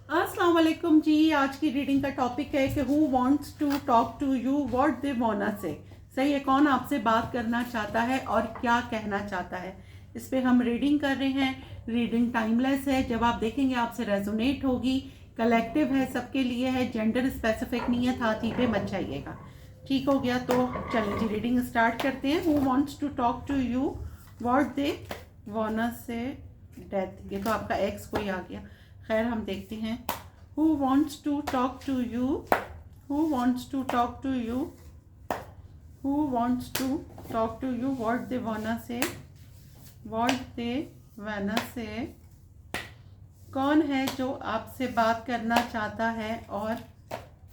अस्सलाम वालेकुम जी। आज की रीडिंग का टॉपिक है कि who wants to talk to you what they wanna say. सही है, कौन आपसे बात करना चाहता है और क्या कहना चाहता है। इस पे हम रीडिंग कर रहे हैं। रीडिंग टाइमलेस है, जब आप देखेंगे आपसे रेजोनेट होगी। कलेक्टिव है, सबके लिए है, जेंडर स्पेसिफिक नहीं है, थाती पे मत जाइएगा। ठीक हो गया, तो चलें जी रीडिंग स्टार्ट करते हैं। Who wants to talk to you what they wanna say. Death, ये तो आपका एक्स कोई आ गया। खैर, हम देखते हैं। Who wants to talk to you? Who wants to talk to you? Who wants to talk to you? What they wanna say? What they wanna say? कौन है जो आपसे बात करना चाहता है और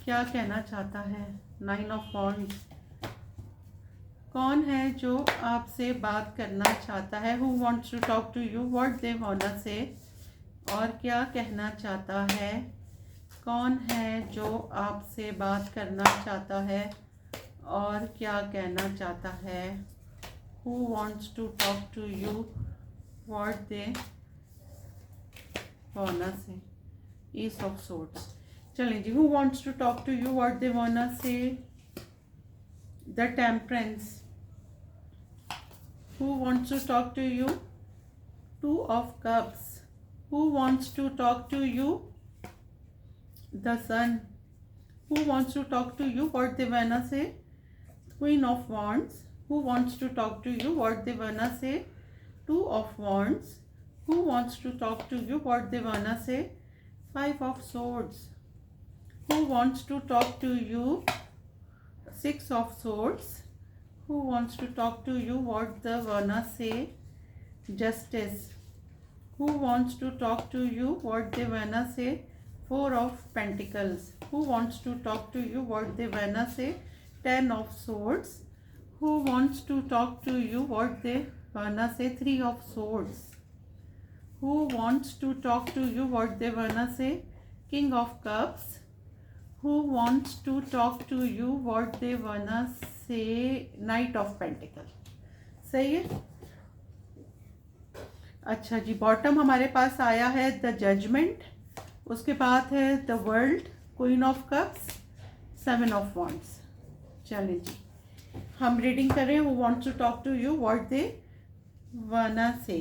क्या कहना चाहता है। 9 ऑफ वॉन्ड्स। कौन है जो आपसे बात करना चाहता है। Who wants to talk to you? What they wanna say? और क्या कहना चाहता है। कौन है जो आपसे बात करना चाहता है और क्या कहना चाहता है। Who wants to talk to you? What they wanna say? Ace of Swords। चलें जी, Who wants to talk to you? What they wanna say? The Temperance। Who wants to talk to you? Two of Cups। Who wants to talk to you? The Sun। Who wants to talk to you? What they wanna say? Queen of Wands। Who wants to talk to you? What they wanna say? Two of Wands। Who wants to talk to you? What they wanna say? Five of Swords। Who wants to talk to you? Six of Swords। Who wants to talk to you? What they wanna say? Justice। Who wants to talk to you? What they wanna say? Four of Pentacles। Who wants to talk to you? What they wanna say? 10 of Swords। Who wants to talk to you? What they wanna say? 3 of Swords। Who wants to talk to you? What they wanna say? King of Cups। Who wants to talk to you? What they wanna say? Knight of Pentacles। सही है। अच्छा जी, bottom हमारे पास आया है the judgement, उसके बाद है the world, queen of cups, 7 of wands. चलिए जी, हम रीडिंग कर रहे हैं। Who wants to talk to you what they wanna say.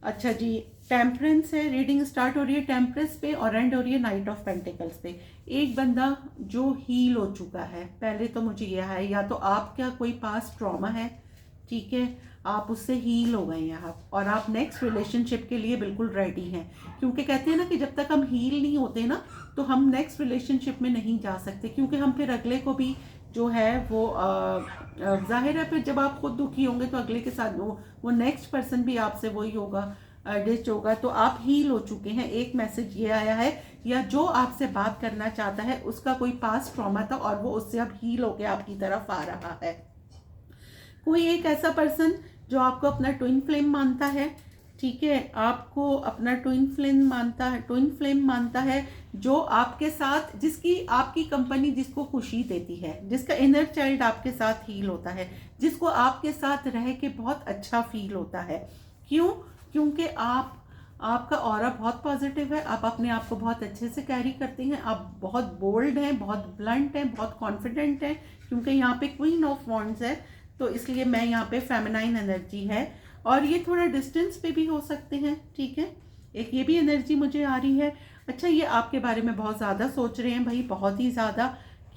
अच्छा जी, टेम्परेंस है। रीडिंग स्टार्ट हो रही है टेम्परेंस पे और एंड हो रही है नाइट ऑफ पेंटिकल्स पे। एक बंदा जो हील हो चुका है, पहले तो मुझे यह है, या तो आपका कोई पास ट्रॉमा है, ठीक है, आप उससे हील हो गए हैं आप, और आप नेक्स्ट रिलेशनशिप के लिए बिल्कुल रेडी हैं। क्योंकि कहते हैं ना कि जब तक हम हील नहीं होते ना, तो हम नेक्स्ट रिलेशनशिप में नहीं जा सकते, क्योंकि हम फिर अगले को भी जो है वो जाहिर है, फिर जब आप खुद दुखी होंगे तो अगले के साथ वो नेक्स्ट पर्सन भी आपसे वही होगा, डिच होगा। तो आप हील हो चुके हैं। एक मैसेज ये आया है, या जो आपसे बात करना चाहता है उसका कोई पास्ट ट्रॉमा था और वो उससे अब हील होकर आपकी तरफ आ रहा है। कोई एक ऐसा पर्सन जो आपको अपना ट्विन फ्लेम मानता है, ठीक है, आपको अपना ट्विन फ्लेम मानता है, जो आपके साथ, जिसकी आपकी कंपनी जिसको खुशी देती है, जिसका इनर चाइल्ड आपके साथ हील होता है, जिसको आपके साथ रह के बहुत अच्छा फील होता है। क्यों? क्योंकि आपका ऑरा बहुत पॉजिटिव है, आप अपने आप को बहुत अच्छे से कैरी करते हैं, आप बहुत बोल्ड हैं, बहुत ब्लंट हैं, बहुत कॉन्फिडेंट हैं। क्योंकि यहाँ पे क्वीन ऑफ वॉन्ड्स है, तो इसलिए मैं यहाँ पे फेमिनाइन एनर्जी है, और ये थोड़ा डिस्टेंस पे भी हो सकते हैं, ठीक है। एक ये भी एनर्जी मुझे आ रही है। अच्छा, ये आपके बारे में बहुत ज़्यादा सोच रहे हैं भाई, बहुत ही ज़्यादा,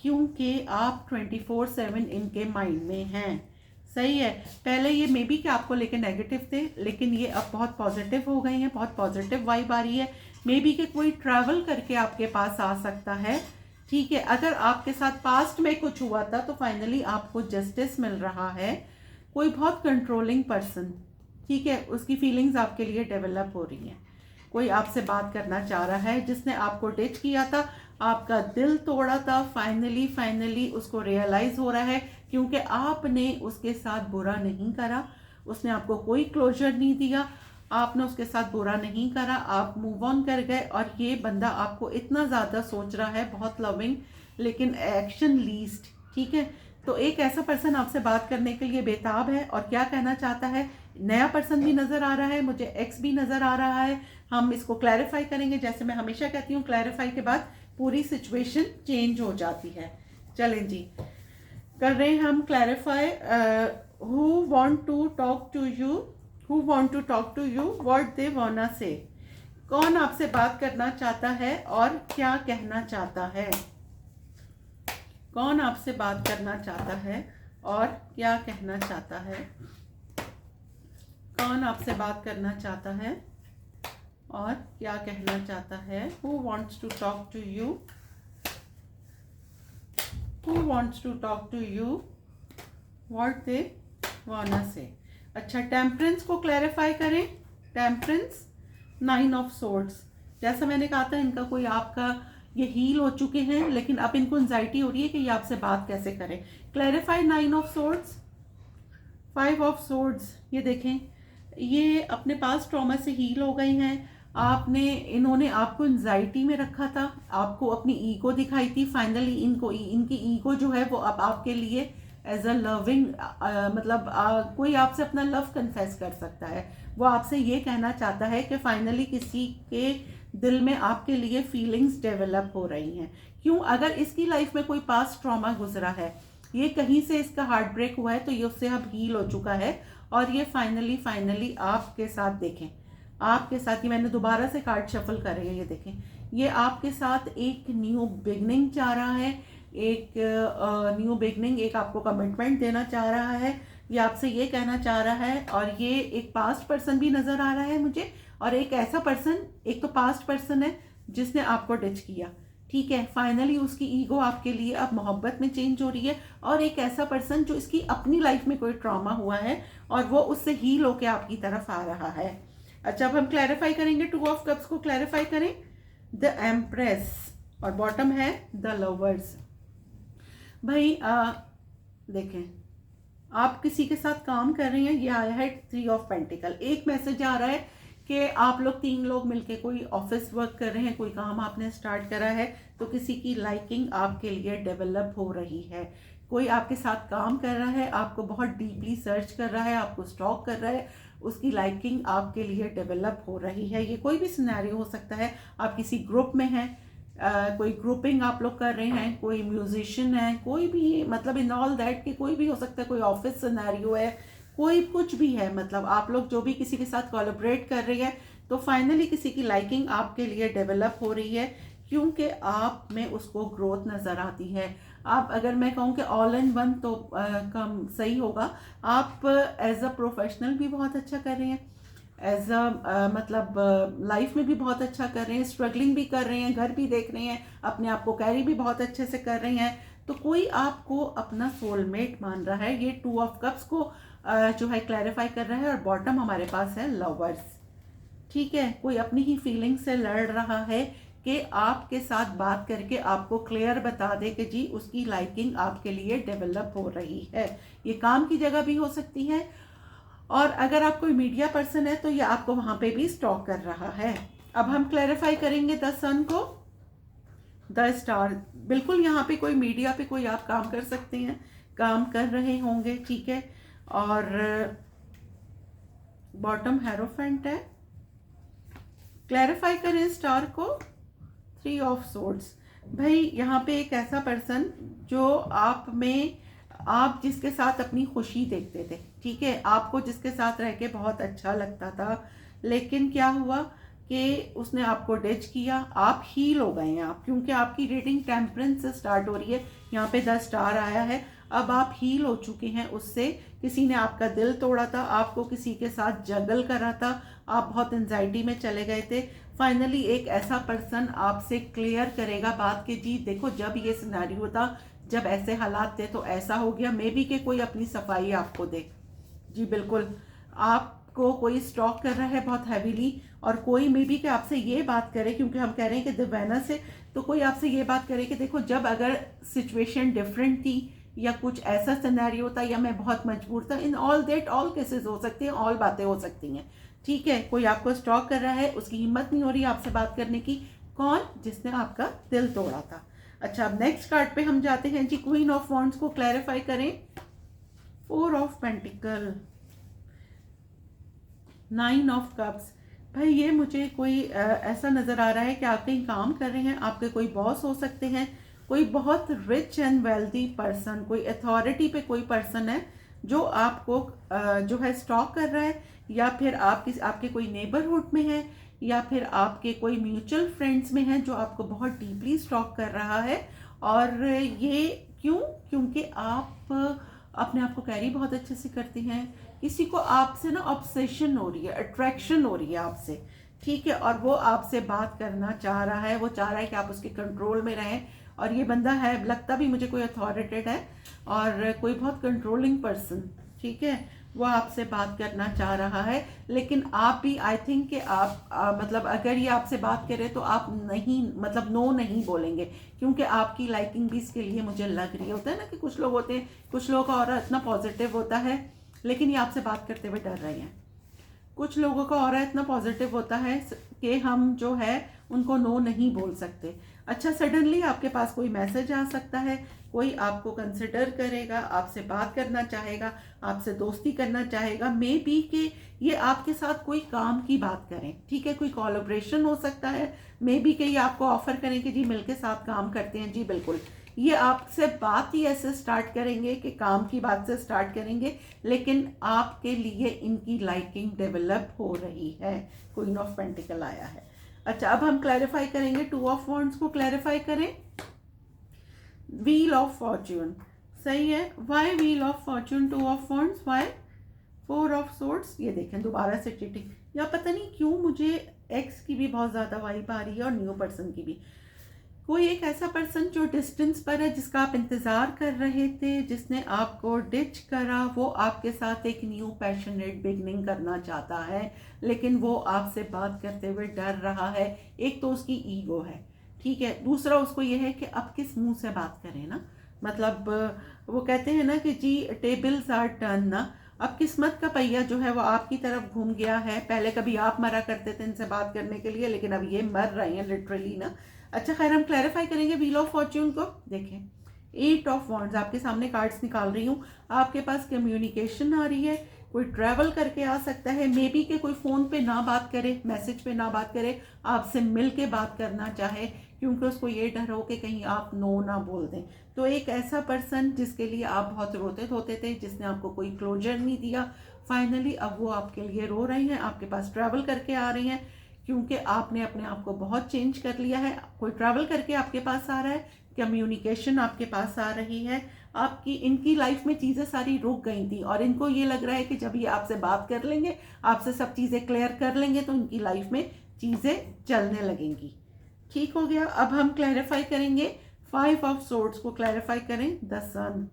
क्योंकि आप 24/7 इनके माइंड में हैं। सही है। पहले ये मे बी कि आपको लेके नेगेटिव थे, लेकिन ये अब बहुत पॉजिटिव हो गए हैं, बहुत पॉजिटिव वाइब आ रही है। मे बी कि कोई ट्रैवल करके आपके पास आ सकता है, ठीक है। अगर आपके साथ पास्ट में कुछ हुआ था तो फाइनली आपको जस्टिस मिल रहा है। कोई बहुत कंट्रोलिंग पर्सन, ठीक है, उसकी फीलिंग्स आपके लिए डेवलप हो रही हैं। कोई आपसे बात करना चाह रहा है, जिसने आपको डिच किया था, आपका दिल तोड़ा था, फाइनली उसको रियलाइज हो रहा है, क्योंकि आपने उसके साथ बुरा नहीं करा, उसने आपको कोई क्लोजर नहीं दिया, आपने उसके साथ बुरा नहीं करा, आप मूव ऑन कर गए, और ये बंदा आपको इतना ज़्यादा सोच रहा है, बहुत लविंग, लेकिन एक्शन लीस्ट, ठीक है। तो एक ऐसा पर्सन आपसे बात करने के लिए बेताब है और क्या कहना चाहता है। नया पर्सन भी नज़र आ रहा है मुझे, एक्स भी नज़र आ रहा है, हम इसको क्लैरिफाई करेंगे। जैसे मैं हमेशा कहती हूँ, क्लैरिफाई के बाद पूरी सिचुएशन चेंज हो जाती है। चलें जी, कर रहे हैं हम clarify. Who want to talk to you, who want to talk to you, what they wanna say. कौन आपसे बात करना चाहता है और क्या कहना चाहता है। कौन आपसे बात करना चाहता है और क्या कहना चाहता है। कौन आपसे बात करना चाहता है और क्या कहना चाहता है। Who wants to talk to you? Who wants to talk to you? What they wanna say. अच्छा, टेम्परेंस को क्लैरिफाई करें। Temperance, 9 of swords. जैसा मैंने कहा था, इनका कोई आपका ये हील हो चुके हैं, लेकिन अब इनको एंजाइटी हो रही है कि ये आपसे बात कैसे करें। Clarify 9 of swords, 5 of swords. ये देखें, ये अपने पास ट्रॉमा से हील हो गए हैं। इन्होंने आपको एंजाइटी में रखा था, आपको अपनी ईगो दिखाई थी। फाइनली इनकी ईगो जो है वो अब आपके लिए एज अ लविंग, मतलब कोई आपसे अपना लव कन्फेस कर सकता है। वो आपसे ये कहना चाहता है कि फाइनली किसी के दिल में आपके लिए फीलिंग्स डेवलप हो रही हैं। क्यों? अगर इसकी लाइफ में कोई पास्ट ट्रॉमा गुजरा है, ये कहीं से इसका हार्ट ब्रेक हुआ है, तो ये उससे अब हील हो चुका है और ये फाइनली आपके साथ, देखें आपके साथ, ये मैंने दोबारा से कार्ड शफल करे हैं, ये देखें, ये आपके साथ एक न्यू बिगनिंग चाह रहा है। एक न्यू बिगनिंग, एक आपको कमिटमेंट देना चाह रहा है। ये आपसे ये कहना चाह रहा है। और ये एक पास्ट पर्सन भी नज़र आ रहा है मुझे, और एक ऐसा पर्सन, एक तो पास्ट पर्सन है जिसने आपको डिच किया, ठीक है। फाइनली उसकी ईगो आपके लिए अब मोहब्बत में चेंज हो रही है। और एक ऐसा पर्सन जो इसकी अपनी लाइफ में कोई ट्रॉमा हुआ है और वो उससे हील होके आपकी तरफ आ रहा है। अच्छा, अब हम क्लैरिफाई करेंगे। 2 ऑफ कप्स को क्लैरिफाई करें। द एम्प्रेस और बॉटम है द लवर्स। भाई देखें, आप किसी के साथ काम कर रहे हैं, ये आया है 3 ऑफ पेंटिकल। एक मैसेज आ रहा है कि आप लोग 3 लोग मिलके कोई ऑफिस वर्क कर रहे हैं, कोई काम आपने स्टार्ट करा है, तो किसी की लाइकिंग आपके लिए डेवलप हो रही है। कोई आपके साथ काम कर रहा है, आपको बहुत डीपली सर्च कर रहा है, आपको स्टॉक कर रहा है, उसकी लाइकिंग आपके लिए डेवलप हो रही है। ये कोई भी सिनेरियो हो सकता है। आप किसी ग्रुप में हैं, कोई ग्रुपिंग आप लोग कर रहे हैं, कोई म्यूजिशियन है, कोई भी, मतलब इन ऑल दैट कि कोई भी हो सकता है, कोई ऑफिस सिनेरियो है, कोई कुछ भी है, मतलब आप लोग जो भी किसी के साथ कोलैबोरेट कर रही है, तो फाइनली किसी की लाइकिंग आपके लिए डेवलप हो रही है, क्योंकि आप में उसको ग्रोथ नज़र आती है। आप, अगर मैं कहूँ कि ऑल इन वन, तो कम सही होगा। आप एज अ प्रोफेशनल भी बहुत अच्छा कर रहे हैं, एज अ मतलब लाइफ में भी बहुत अच्छा कर रहे हैं, स्ट्रगलिंग भी कर रहे हैं, घर भी देख रहे हैं, अपने आप को कैरी भी बहुत अच्छे से कर रहे हैं। तो कोई आपको अपना सोलमेट मान रहा है। ये 2 ऑफ कप्स को जो है क्लैरिफाई कर रहा है। और बॉटम हमारे पास है लवर्स, ठीक है। कोई अपनी ही फीलिंग से लड़ रहा है कि आपके साथ बात करके आपको क्लियर बता दे कि जी उसकी लाइकिंग आपके लिए डेवलप हो रही है। ये काम की जगह भी हो सकती है, और अगर आप कोई मीडिया पर्सन है तो ये आपको वहां पे भी स्टॉक कर रहा है। अब हम क्लैरिफाई करेंगे द सन को, द स्टार। बिल्कुल यहाँ पे कोई मीडिया पे कोई आप काम कर सकते हैं, काम कर रहे होंगे, ठीक है। और बॉटम हेरोफेंट है। क्लैरिफाई करें स्टार को, 3 ऑफ सोर्ड्स। भाई यहाँ पे एक ऐसा पर्सन जो आप में, आप जिसके साथ अपनी खुशी देखते थे, ठीक है, आपको जिसके साथ रह के बहुत अच्छा लगता था, लेकिन क्या हुआ कि उसने आपको डिच किया। आप हील हो गए हैं आप, क्योंकि आपकी रीडिंग टेम्परेंस से स्टार्ट हो रही है। यहाँ पे 10 स्टार आया है। अब आप हील हो चुके हैं उससे। किसी ने आपका दिल तोड़ा था, आपको किसी के साथ जगल करा था, आप बहुत एंजाइटी में चले गए थे। फाइनली एक ऐसा पर्सन आपसे क्लियर करेगा बात कि जी देखो, जब ये सिनेरियो था, जब ऐसे हालात थे, तो ऐसा हो गया। मे बी कि कोई अपनी सफाई आपको दे। जी बिल्कुल, आपको कोई स्टॉक कर रहा है बहुत हैवीली, और कोई मे बी कि आपसे ये बात करे, क्योंकि हम कह रहे हैं कि द वेनस है, तो कोई आपसे ये बात करे कि देखो, जब अगर सिचुएशन डिफरेंट थी, या कुछ ऐसा सिनेरियो था, या मैं बहुत मजबूर था, in all that, all cases हो सकते हैं, ऑल बातें हो सकती हैं, ठीक है। कोई आपको स्टॉक कर रहा है, उसकी हिम्मत नहीं हो रही आपसे बात करने की। कौन? जिसने आपका दिल तोड़ा था। अच्छा, अब नेक्स्ट कार्ड पे हम जाते हैं जी। क्वीन ऑफ वॉन्ड्स को क्लैरिफाई करें। 4 ऑफ पेंटिकल, 9 ऑफ कप्स। भाई ये मुझे कोई ऐसा नज़र आ रहा है कि आप कहीं काम कर रहे हैं, आपके कोई बॉस हो सकते हैं, कोई बहुत रिच एंड वेल्दी पर्सन, कोई अथॉरिटी पे कोई पर्सन है जो आपको जो है स्टॉक कर रहा है, या फिर आपके कोई नेबरहुड में है, या फिर आपके कोई म्यूचुअल फ्रेंड्स में है जो आपको बहुत डीपली स्टॉक कर रहा है। और ये क्यों? क्योंकि आप अपने आप को कैरी बहुत अच्छे से करती हैं, किसी को आपसे ना ऑब्सेशन हो रही है, अट्रैक्शन हो रही है आपसे, ठीक है, और वो आपसे बात करना चाह रहा है, वो चाह रहा है कि आप उसके कंट्रोल में रहें। और ये बंदा है, लगता भी मुझे कोई अथॉरिटेड है और कोई बहुत कंट्रोलिंग पर्सन, ठीक है, वो आपसे बात करना चाह रहा है। लेकिन आप भी आई थिंक कि आप मतलब अगर ये आपसे बात करे तो आप नहीं, मतलब नो नहीं बोलेंगे, क्योंकि आपकी लाइकिंग भी इसके लिए मुझे लग रही है। होता है ना कि कुछ लोग होते हैं, कुछ लोगों का ऑरा इतना पॉजिटिव होता है लेकिन ये आपसे बात करते हुए डर रहे हैं। कुछ लोगों का ऑरा इतना पॉजिटिव होता है कि हम जो है उनको नो नहीं बोल सकते। अच्छा, सडनली आपके पास कोई मैसेज आ सकता है, कोई आपको कंसिडर करेगा, आपसे बात करना चाहेगा, आपसे दोस्ती करना चाहेगा, मे बी कि ये आपके साथ कोई काम की बात करें, ठीक है, कोई कोलैबोरेशन हो सकता है, मे बी कि ये आपको ऑफर करें कि जी मिलके साथ काम करते हैं। जी बिल्कुल, ये आपसे बात ही ऐसे स्टार्ट करेंगे कि काम की बात से स्टार्ट करेंगे, लेकिन आपके लिए इनकी लाइकिंग डेवलप हो रही है। क्वीन ऑफ पेंटिकल आया है। अच्छा, अब हम क्लैरिफाई करेंगे, टू ऑफ वॉन्ड्स को क्लैरिफाई करें। व्हील ऑफ फॉर्च्यून सही है। Why wheel of fortune, two of wands, why four of swords. ये देखें दोबारा से चीटिंग, या पता नहीं क्यों मुझे एक्स की भी बहुत ज़्यादा वाइब आ रही है और न्यू पर्सन की भी। कोई एक ऐसा पर्सन जो डिस्टेंस पर है, जिसका आप इंतज़ार कर रहे थे, जिसने आपको डिच करा, वो आपके साथ एक न्यू पैशनेट बिगनिंग करना चाहता है, लेकिन वो आपसे बात करते हुए डर रहा है। एक तो उसकी ईगो है, ठीक है, दूसरा उसको ये है कि अब किस मुंह से बात करें ना, मतलब वो कहते हैं ना कि जी टेबल्स आर टर्न ना, अब किस्मत का पहिया जो है वो आपकी तरफ घूम गया है। पहले कभी आप मरा करते थे इनसे बात करने के लिए, लेकिन अब ये मर रहे हैं लिटरली ना। अच्छा खैर, हम क्लैरिफाई करेंगे व्हील ऑफ फॉर्च्यून को। देखें, एट ऑफ वॉन्ड्स, आपके सामने कार्ड्स निकाल रही हूँ। आपके पास कम्युनिकेशन आ रही है, कोई ट्रैवल करके आ सकता है, मे बी के कोई फ़ोन पे ना बात करे, मैसेज पे ना बात करे, आपसे मिल के बात करना चाहे, क्योंकि उसको ये डर हो कि कहीं आप नो ना बोल दें। तो एक ऐसा पर्सन जिसके लिए आप बहुत रोते धोते थे, जिसने आपको कोई क्लोजर नहीं दिया, फाइनली अब वो आपके लिए रो रही हैं, आपके पास ट्रैवल करके आ रही हैं, क्योंकि आपने अपने आप को बहुत चेंज कर लिया है। कोई ट्रैवल करके आपके पास आ रहा है, कम्युनिकेशन आपके पास आ रही है। आपकी इनकी लाइफ में चीज़ें सारी रुक गई थी और इनको ये लग रहा है कि जब ये आपसे बात कर लेंगे, आपसे सब चीज़ें क्लियर कर लेंगे, तो इनकी लाइफ में चीज़ें चलने लगेंगी। ठीक हो गया। अब हम क्लैरिफाई करेंगे, फाइव ऑफ सोर्ड्स को क्लैरिफाई करें, द सन।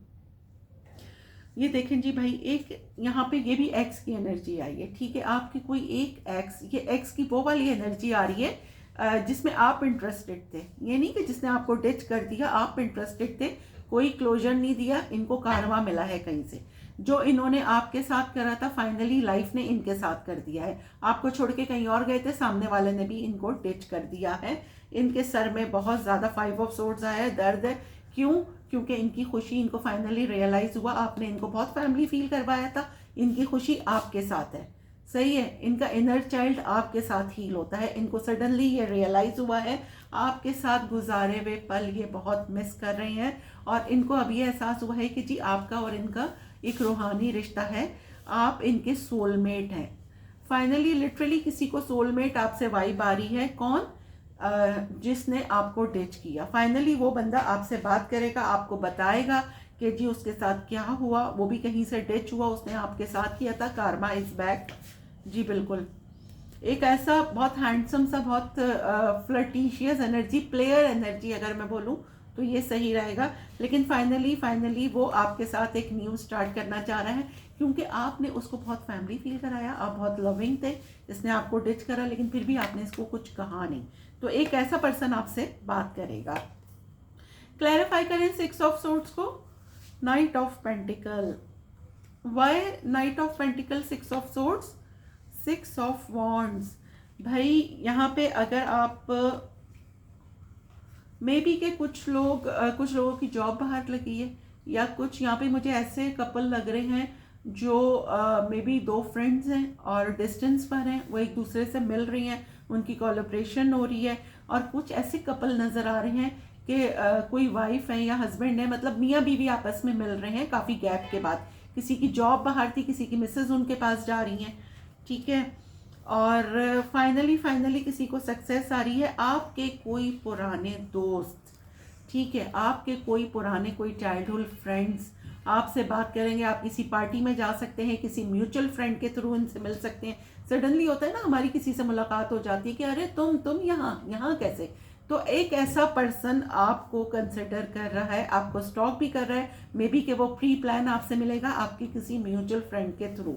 ये देखें जी भाई, एक यहाँ पे ये भी एक्स की एनर्जी आई है, ठीक है, आपकी कोई एक एक्स, ये एक्स की वो वाली एनर्जी आ रही है जिसमें आप इंटरेस्टेड थे। ये नहीं कि जिसने आपको डिच कर दिया, आप इंटरेस्टेड थे, कोई क्लोजर नहीं दिया, इनको कारवा मिला है कहीं से। जो इन्होंने आपके साथ करा था, फाइनली लाइफ ने इनके साथ कर दिया है। आपको छोड़ के कहीं और गए थे, सामने वाले ने भी इनको डिच कर दिया है। इनके सर में बहुत ज़्यादा फाइव ऑफ सोर्ड्स आया है, दर्द है। क्यों? क्योंकि इनकी खुशी इनको फाइनली रियलाइज़ हुआ, आपने इनको बहुत फैमिली फील करवाया था, इनकी खुशी आपके साथ है, सही है। इनका इनर चाइल्ड आपके साथ हील होता है, इनको सडनली ये रियलाइज़ हुआ है, आपके साथ गुजारे हुए पल ये बहुत मिस कर रहे हैं, और इनको अब ये एहसास हुआ है कि जी आपका और इनका एक रूहानी रिश्ता है, आप इनके सोलमेट हैं। फाइनली लिटरली किसी को सोलमेट आपसे वाइब आ रही है। कौन? जिसने आपको डिच किया। फाइनली वो बंदा आपसे बात करेगा, आपको बताएगा कि जी उसके साथ क्या हुआ, वो भी कहीं से डिच हुआ, उसने आपके साथ किया था, कार्मा इज बैक। जी बिल्कुल, एक ऐसा बहुत हैंडसम सा, बहुत फ्लर्टिशियस एनर्जी, प्लेयर एनर्जी अगर मैं बोलूँ तो ये सही रहेगा। लेकिन फाइनली वो आपके साथ एक न्यू स्टार्ट करना चाह रहा है, क्योंकि आपने उसको बहुत फैमिली फील कराया, आप बहुत लविंग थे, इसने आपको डिच करा, लेकिन फिर भी आपने इसको कुछ कहा नहीं। तो एक ऐसा पर्सन आपसे बात करेगा। क्लैरिफाई करें सिक्स ऑफ सोर्ड्स को, knight of pentacle. Why knight of pentacle, six of swords, six of wands. भाई यहाँ पे अगर आप मे बी के कुछ लोगों की जॉब बाहर लगी है, या कुछ यहाँ पे मुझे ऐसे कपल लग रहे हैं जो मे बी दो फ्रेंड्स हैं और डिस्टेंस पर हैं, वो एक दूसरे से मिल रही हैं, उनकी कोलैबोरेशन हो रही है। और कुछ ऐसे कपल नज़र आ रहे हैं कि कोई वाइफ है या हस्बैंड है, मतलब मियाँ बीवी आपस में मिल रहे हैं काफ़ी गैप के बाद। किसी की जॉब बाहर थी, किसी की मिसेज उनके पास जा रही हैं, ठीक है। और फाइनली किसी को सक्सेस आ रही है। आपके कोई पुराने दोस्त, ठीक है, आपके कोई पुराने कोई चाइल्डहुड फ्रेंड्स आपसे बात करेंगे। आप किसी पार्टी में जा सकते हैं, किसी म्यूचुअल फ्रेंड के थ्रू इनसे मिल सकते हैं। सडनली होता है ना, हमारी किसी से मुलाकात हो जाती है कि अरे तुम यहाँ कैसे। तो एक ऐसा पर्सन आपको कंसिडर कर रहा है, आपको स्टॉक भी कर रहा है, मे बी कि वो प्री प्लान आपसे मिलेगा आपके किसी म्यूचुअल फ्रेंड के थ्रू।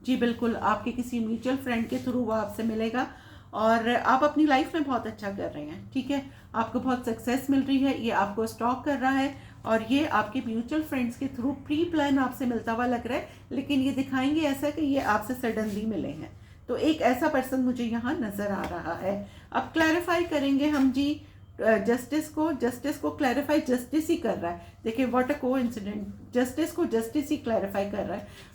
जी बिल्कुल, आपके किसी म्यूचुअल फ्रेंड के थ्रू वो आपसे मिलेगा और आप अपनी लाइफ में बहुत अच्छा कर रहे हैं, ठीक है, आपको बहुत सक्सेस मिल रही है, ये आपको स्टॉक कर रहा है और ये आपके म्यूचुअल फ्रेंड्स के थ्रू प्री प्लान आपसे मिलता हुआ लग रहा है। लेकिन ये दिखाएंगे ऐसा कि ये आपसे सडनली मिले हैं। तो एक ऐसा पर्सन मुझे यहाँ नज़र आ रहा है। अब क्लैरिफाई करेंगे हम जी जस्टिस को क्लैरिफाई जस्टिस ही कर रहा है। देखिए व्हाट अ कोइंसिडेंट, जस्टिस को जस्टिस ही क्लैरिफाई कर रहा है।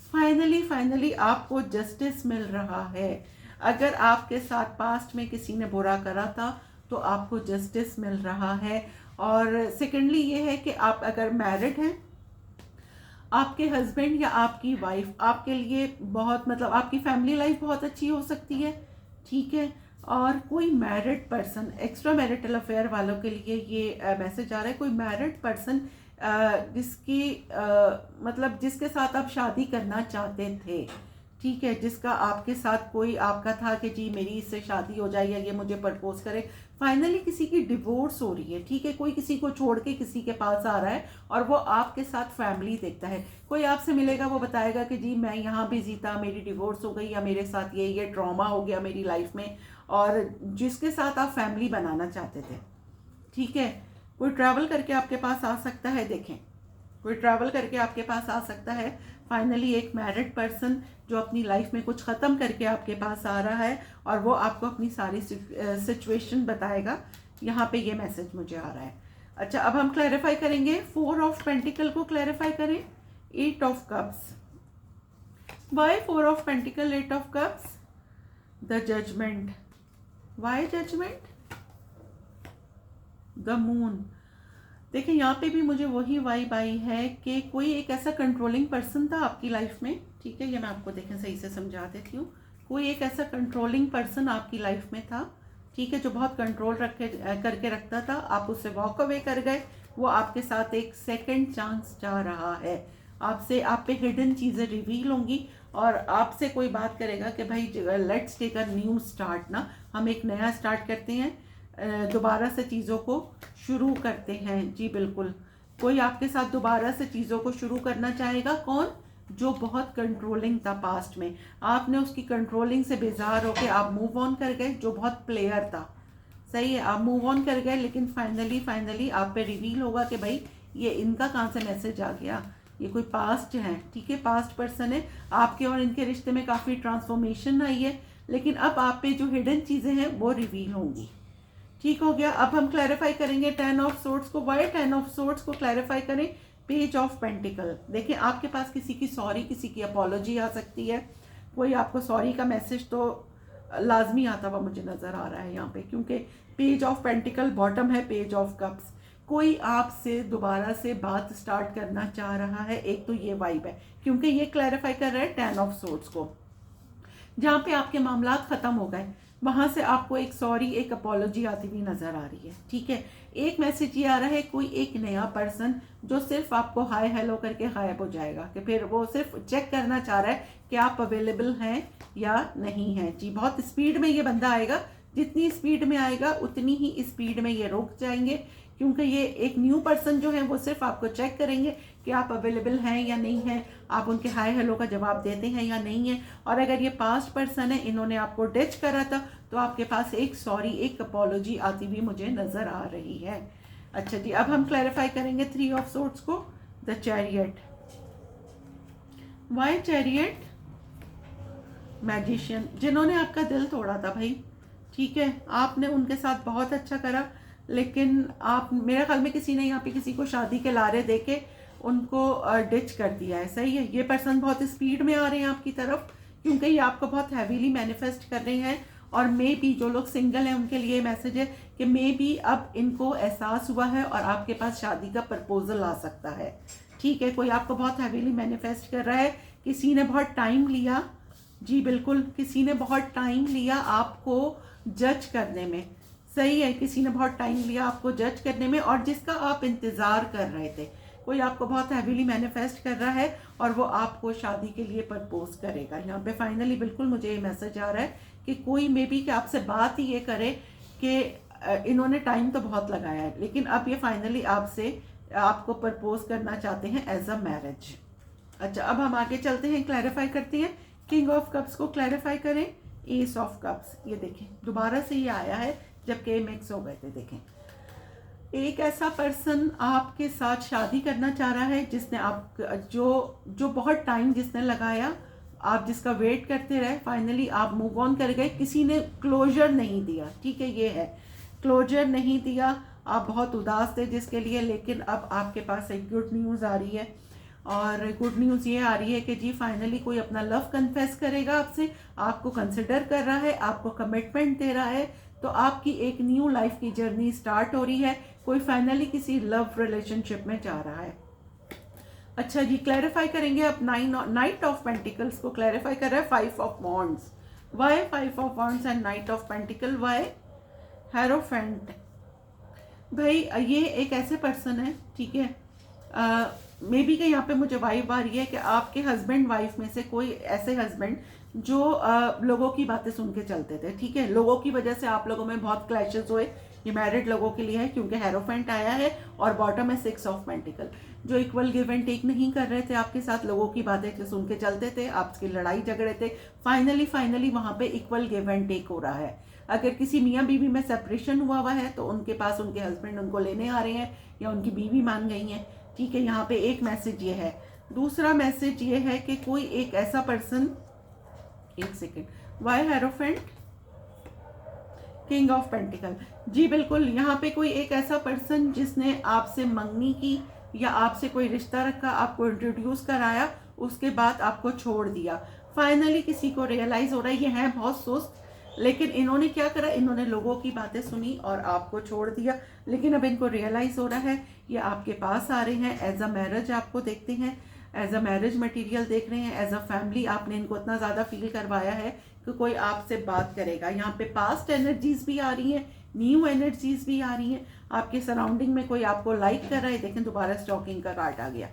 फाइनली आपको जस्टिस मिल रहा है। अगर आपके साथ पास्ट में किसी ने बुरा करा था तो आपको जस्टिस मिल रहा है। और सेकेंडली ये है कि आप अगर मैरिड हैं, आपके हस्बैंड या आपकी वाइफ आपके लिए बहुत, मतलब आपकी फैमिली लाइफ बहुत अच्छी हो सकती है, ठीक है। और कोई married person, extra marital affair वालों के लिए ये मैसेज आ रहा है। कोई मैरिड पर्सन जिसकी मतलब जिसके साथ आप शादी करना चाहते थे, ठीक है, जिसका आपके साथ कोई आपका था कि जी मेरी इससे शादी हो जाए या ये मुझे प्रपोज करे, फाइनली किसी की डिवोर्स हो रही है, ठीक है, कोई किसी को छोड़ के किसी के पास आ रहा है और वो आपके साथ फैमिली देखता है। कोई आपसे मिलेगा, वो बताएगा कि जी मैं यहाँ बिजी था, मेरी डिवोर्स हो गई या मेरे साथ ये ट्रॉमा हो गया मेरी लाइफ में, और जिसके साथ आप फैमिली बनाना चाहते थे, ठीक है। कोई ट्रैवल करके आपके पास आ सकता है, देखें कोई ट्रैवल करके आपके पास आ सकता है। फाइनली एक मैरिड पर्सन जो अपनी लाइफ में कुछ ख़त्म करके आपके पास आ रहा है और वो आपको अपनी सारी सिचुएशन बताएगा। यहाँ पे ये मैसेज मुझे आ रहा है। अच्छा, अब हम क्लैरिफाई करेंगे 4 ऑफ पेंटिकल को क्लैरिफाई करें। 8 of cups, why 4 of pentacle 8 of cups, the judgement, why judgement, the moon. देखिए यहाँ पे भी मुझे वही वाइब आई है कि कोई एक ऐसा कंट्रोलिंग पर्सन था आपकी लाइफ में, ठीक है, ये मैं आपको देखें सही से समझा देती हूँ। कोई एक ऐसा कंट्रोलिंग पर्सन आपकी लाइफ में था, ठीक है, जो बहुत कंट्रोल करके रखता था, आप उससे वॉक अवे कर गए। वो आपके साथ एक सेकंड चांस चाह रहा है, आपसे, आप पे हिडन चीज़ें रिवील होंगी और आपसे कोई बात करेगा कि भाई let's take a new start ना, हम एक नया स्टार्ट करते हैं, दोबारा से चीज़ों को शुरू करते हैं। जी बिल्कुल, कोई आपके साथ दोबारा से चीज़ों को शुरू करना चाहेगा। कौन? जो बहुत कंट्रोलिंग था पास्ट में, आपने उसकी कंट्रोलिंग से बेजार होकर आप मूव ऑन कर गए। जो बहुत प्लेयर था, सही है, आप मूव ऑन कर गए, लेकिन फाइनली आप पे रिवील होगा कि भाई ये इनका कहाँ से मैसेज आ गया, ये कोई पास्ट है, ठीक है, पास्ट पर्सन है। आपके और इनके रिश्ते में काफ़ी ट्रांसफॉर्मेशन आई है, लेकिन अब आप पे जो हिडन चीज़ें हैं वो रिवील होंगी। ठीक हो गया। अब हम क्लैरिफाई करेंगे 10 ऑफ सोर्ड्स को। वाई 10 ऑफ सोर्ड्स को क्लैरिफाई करें? Page of pentacle. देखिए आपके पास किसी की सॉरी, किसी की अपॉलॉजी आ सकती है। कोई आपको सॉरी का मैसेज तो लाजमी आता हुआ मुझे नज़र आ रहा है यहाँ पे, क्योंकि पेज ऑफ पेंटिकल बॉटम है, पेज ऑफ कप्स। कोई आपसे दोबारा से बात स्टार्ट करना चाह रहा है, एक तो ये वाइब है, क्योंकि ये क्लैरिफाई कर रहा है 10 ऑफ सोर्ड्स को। जहाँ पे आपके मामला ख़त्म हो गए, वहाँ से आपको एक सॉरी, एक अपॉलॉजी आती हुई नज़र आ रही है, ठीक है। एक मैसेज ये आ रहा है, कोई एक नया पर्सन जो सिर्फ आपको हाय हेलो करके गायब हो जाएगा, कि फिर वो सिर्फ चेक करना चाह रहा है कि आप अवेलेबल हैं या नहीं हैं। जी बहुत स्पीड में ये बंदा आएगा, जितनी स्पीड में आएगा उतनी ही स्पीड में ये रुक जाएंगे, क्योंकि ये एक न्यू पर्सन जो है वो सिर्फ आपको चेक करेंगे कि आप अवेलेबल हैं या नहीं हैं, आप उनके हाय हेलो का जवाब देते हैं या नहीं है। और अगर ये पास्ट पर्सन है, इन्होंने आपको डिच करा था, तो आपके पास एक सॉरी, एक अपॉलॉजी आती हुई मुझे नज़र आ रही है। अच्छा जी, अब हम क्लैरिफाई करेंगे 3 ऑफ सोर्ड्स को। The chariot, why chariot? Magician. जिन्होंने आपका दिल तोड़ा था भाई, ठीक है, आपने उनके साथ बहुत अच्छा करा, लेकिन आप, मेरे ख्याल में किसी ने यहाँ पे किसी को शादी के लारे देके उनको डिच कर दिया है। सही है, ये पर्सन बहुत स्पीड में आ रहे हैं आपकी तरफ, क्योंकि ये आपको बहुत हैवीली मैनिफेस्ट कर रहे हैं। और मे बी जो लोग सिंगल हैं उनके लिए मैसेज है कि मे बी अब इनको एहसास हुआ है और आपके पास शादी का प्रपोजल आ सकता है। ठीक है, कोई आपको बहुत हैवीली मैनिफेस्ट कर रहा है, किसी ने बहुत टाइम लिया, जी बिल्कुल, किसी ने बहुत टाइम लिया आपको जज करने में। सही है, किसी ने बहुत टाइम लिया आपको जज करने में, और जिसका आप इंतज़ार कर रहे थे। कोई आपको बहुत हैवीली मैनिफेस्ट कर रहा है और वो आपको शादी के लिए प्रपोज करेगा। यहाँ पे फाइनली बिल्कुल मुझे ये मैसेज आ रहा है कि कोई मे बी कि आपसे बात ही ये करे कि इन्होंने टाइम तो बहुत लगाया है, लेकिन अब ये फाइनली आपको प्रपोज करना चाहते हैं एज अ मैरिज। अच्छा, अब हम आगे चलते हैं, क्लैरिफाई करते हैं। किंग ऑफ कप्स को क्लैरिफाई करें। एस ऑफ कप्स, ये देखें दोबारा से ये आया है जबकि मिक्स हो गए थे। देखें, एक ऐसा पर्सन आपके साथ शादी करना चाह रहा है जिसने आप जो बहुत टाइम जिसने लगाया, आप जिसका वेट करते रहे, फाइनली आप मूव ऑन कर गए। किसी ने क्लोजर नहीं दिया। ठीक है, ये है, क्लोजर नहीं दिया, आप बहुत उदास थे जिसके लिए, लेकिन अब आपके पास एक गुड न्यूज़ आ रही है। और गुड न्यूज़ ये आ रही है कि जी फाइनली कोई अपना लव कन्फेस करेगा आपसे, आपको कंसिडर कर रहा है, आपको कमिटमेंट दे रहा है। तो आपकी एक न्यू लाइफ की जर्नी स्टार्ट हो रही है। कोई फाइनली किसी लव रिलेशनशिप में जा रहा है। अच्छा जी, क्लैरिफाई करेंगे अब नाइट ऑफ पेंटिकल्स को क्लैरिफाई कर रहा है 5 of wands. Why 5 of wands and knight of pentacle? Why hierophant? भाई ये एक ऐसे पर्सन है, ठीक है, मे बी कि यहाँ पे मुझे वाइब आ रही है कि आपके हस्बैंड वाइफ में से कोई ऐसे हस्बैंड जो लोगों की बातें सुन के चलते थे। ठीक है, लोगों की वजह से आप लोगों में बहुत क्लैशेस हुए। ये मैरिड लोगों के लिए है क्योंकि हेरोफेंट आया है और बॉटम है 6 ऑफ पेंटिकल। जो इक्वल गिव एंड टेक नहीं कर रहे थे आपके साथ, लोगों की बातें सुन के चलते थे, आपकी लड़ाई झगड़े थे, फाइनली वहां पे इक्वल गिव एंड टेक हो रहा है। अगर किसी मियाँ बीवी में सेपरेशन हुआ है तो उनके पास उनके हस्बैंड उनको लेने आ रहे हैं या उनकी बीवी मान गई हैं। ठीक है, यहाँ पे एक मैसेज ये है। दूसरा मैसेज ये है कि कोई एक ऐसा पर्सन, एक second, why hierophant? King of pentacle, जी बिल्कुल, यहाँ पे कोई एक ऐसा पर्सन जिसने आपसे मंगनी की या आपसे कोई रिश्ता रखा, आपको इंट्रोड्यूस कराया, उसके बाद आपको छोड़ दिया। फाइनली किसी को रियलाइज हो रहा है ये है बहुत सुस्त, लेकिन इन्होंने क्या करा, इन्होंने लोगों की बातें सुनी और आपको छोड़ दिया। लेकिन अब इनको रियलाइज हो रहा है, ये आपके पास आ रहे हैं, एज अ मैरिज आपको देखते हैं, एज अ मैरिज मटेरियल देख रहे हैं, एज अ फैमिली आपने इनको इतना ज़्यादा फील करवाया है कि कोई आपसे बात करेगा। यहाँ पे पास्ट एनर्जीज भी आ रही हैं, न्यू एनर्जीज भी आ रही हैं। आपके सराउंडिंग में कोई आपको लाइक कर रहा है। देखें, दोबारा स्टॉकिंग का कार्ड आ गया।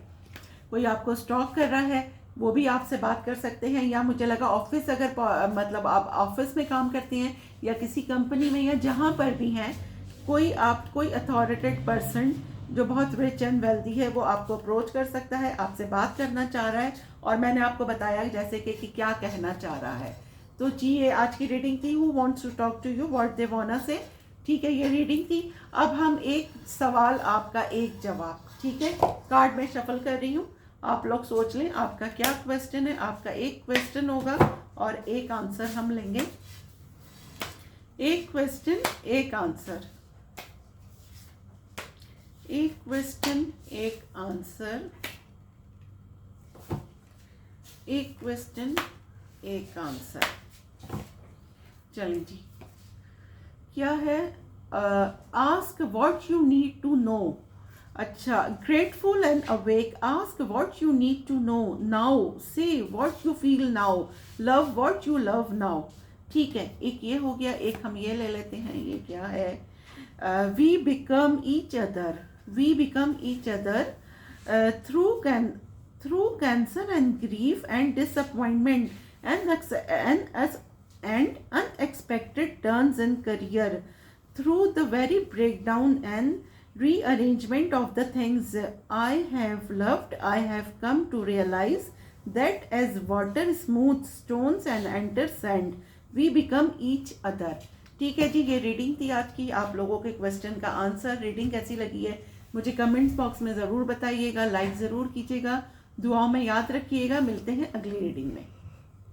कोई आपको स्टॉक कर रहा है, वो भी आपसे बात कर सकते हैं। या मुझे लगा ऑफिस, अगर मतलब आप ऑफिस में काम करते हैं या किसी कंपनी में या जहाँ पर भी हैं, कोई अथॉरिटेड पर्सन जो बहुत रिच एंड वेल्दी है वो आपको अप्रोच कर सकता है, आपसे बात करना चाह रहा है। और मैंने आपको बताया जैसे कि क्या कहना चाह रहा है। तो जी ये आज की रीडिंग थी। Who wants to talk to you, what they want say. ठीक है, ये रीडिंग थी। अब हम एक सवाल, आपका एक जवाब। ठीक है, कार्ड में शफल कर रही हूँ, आप लोग सोच लें आपका क्या क्वेश्चन है। आपका एक क्वेश्चन होगा और एक आंसर हम लेंगे। एक क्वेश्चन एक आंसर, एक क्वेश्चन एक आंसर, एक क्वेश्चन एक आंसर। चलिए जी, क्या है? Ask what you need to know. अच्छा, grateful and awake, ask what you need to know now, say what you feel now, love what you love now. ठीक है, एक ये हो गया, एक हम ये ले लेते हैं। ये क्या है? We become each other, we become each other through cancer and grief and disappointment and unexpected turns in career, through the very breakdown and rearrangement of the things I have loved, I have come to realize that as water smooths stones and enters sand, we become each other. ठीक है जी, ये reading थी आज की। आप लोगों के question का आंसर, रीडिंग कैसी लगी है मुझे कमेंट्स बॉक्स में ज़रूर बताइएगा, लाइक ज़रूर कीजिएगा, दुआओं में याद रखिएगा। मिलते हैं अगली रीडिंग में।